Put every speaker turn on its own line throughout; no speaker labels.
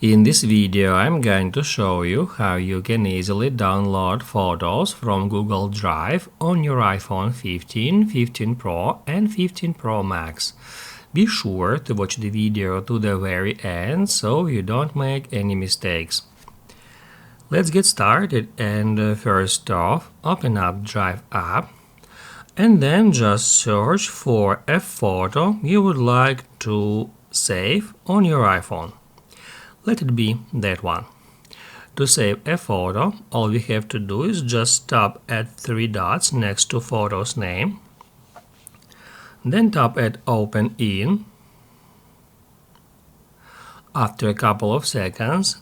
In this video, I'm going to show you how you can easily download photos from Google Drive on your iPhone 15, 15 Pro and 15 Pro Max. Be sure to watch the video to the very end so you don't make any mistakes. Let's get started, and first off, open up Drive app and then just search for a photo you would like to save on your iPhone. Let it be that one. To save a photo, all we have to do is just tap at three dots next to photo's name, then tap at Open In. After a couple of seconds,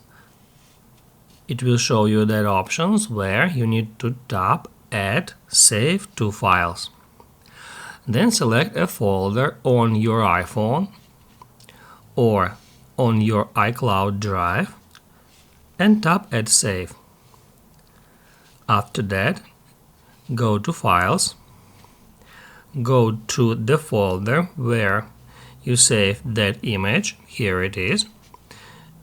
it will show you that options where you need to tap at Save to Files. Then select a folder on your iPhone or on your iCloud Drive and tap at Save. After that, go to Files, go to the folder where you saved that image. Here it is.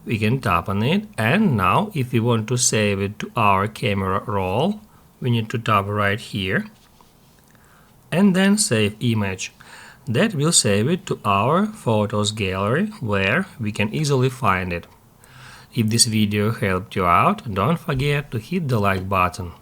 We can tap on it, and now if we want to save it to our camera roll, we need to tap right here and then Save Image. That will save it to our photos gallery where we can easily find it. If this video helped you out, don't forget to hit the like button.